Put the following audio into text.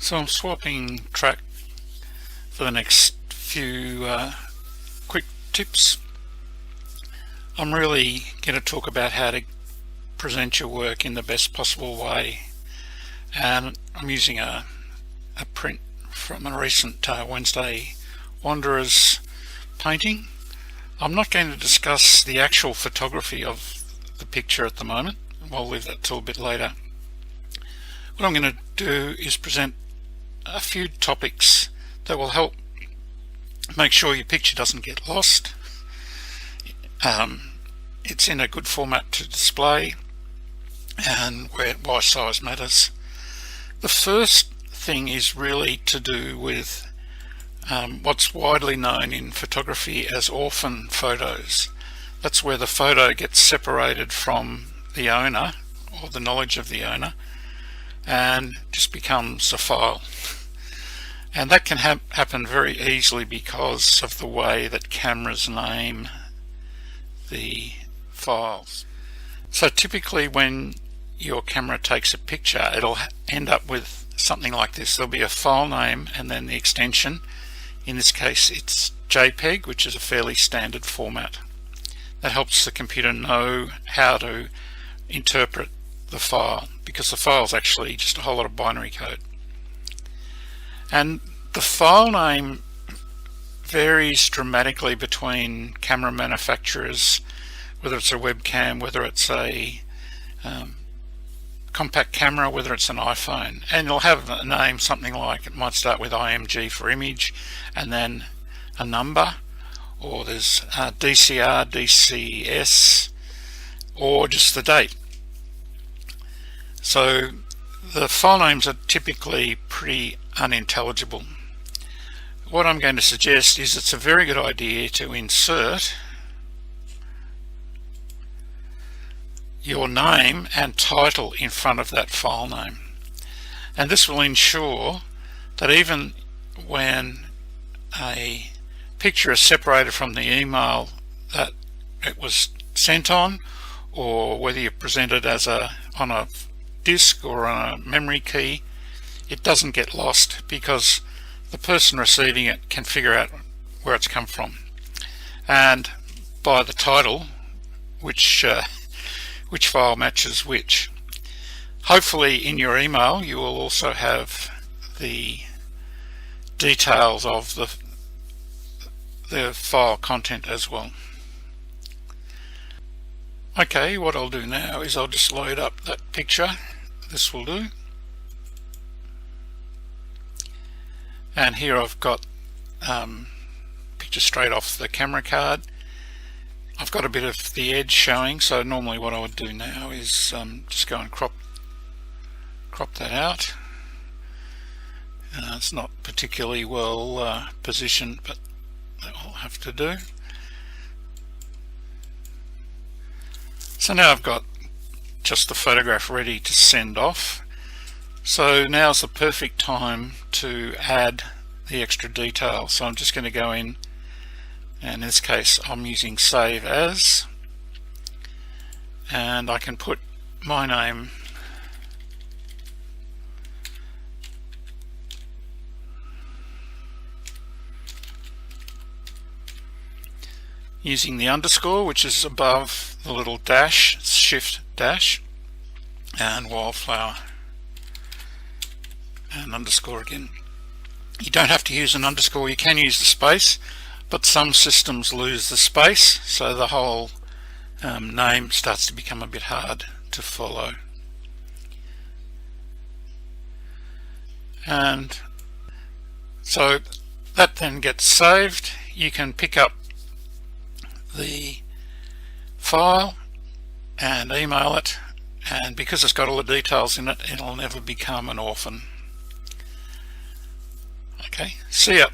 So I'm swapping track for the next few quick tips. I'm really going to talk about how to present your work in the best possible way, and I'm using a print from a recent Wednesday Wanderers painting. I'm not going to discuss the actual photography of the picture at the moment. I'll leave that till a bit later. What I'm going to do is present a few topics that will help make sure your picture doesn't get lost. It's in a good format to display, and why size matters. The first thing is really to do with what's widely known in photography as orphan photos. That's where the photo gets separated from the owner or the knowledge of the owner and just becomes a file. And that can happen very easily because of the way that cameras name the files. So typically when your camera takes a picture, it'll end up with something like this. There'll be a file name and then the extension. In this case it's JPEG, which is a fairly standard format. That helps the computer know how to interpret the file, because the file is actually just a whole lot of binary code. And the file name varies dramatically between camera manufacturers, whether it's a webcam, whether it's a compact camera, whether it's an iPhone, and you'll have a name something like, it might start with IMG for image and then a number, or there's DCR, DCS, or just the date. So the file names are typically pretty unintelligible. What I'm going to suggest is it's a very good idea to insert your name and title in front of that file name, and this will ensure that even when a picture is separated from the email that it was sent on, or whether you present it as on a disk or on a memory key, it doesn't get lost because the person receiving it can figure out where it's come from, and by the title which file matches which. Hopefully in your email you will also have the details of the file content as well. Okay, what I'll do now is I'll just load up that picture. This will do. And here I've got picture straight off the camera card. I've got a bit of the edge showing, so normally what I would do now is just go and crop that out. It's not particularly well positioned, but that will have to do. So now I've got just the photograph ready to send off. So now's the perfect time to add the extra detail. So I'm just going to go in, and in this case I'm using save as, and I can put my name using the underscore, which is above the little dash, shift dash, and wildflower, and underscore again. You don't have to use an underscore, you can use the space, but some systems lose the space, so the whole name starts to become a bit hard to follow. And so that then gets saved. You can pick up the file and email it, and because it's got all the details in it, it'll never become an orphan. Okay, see ya.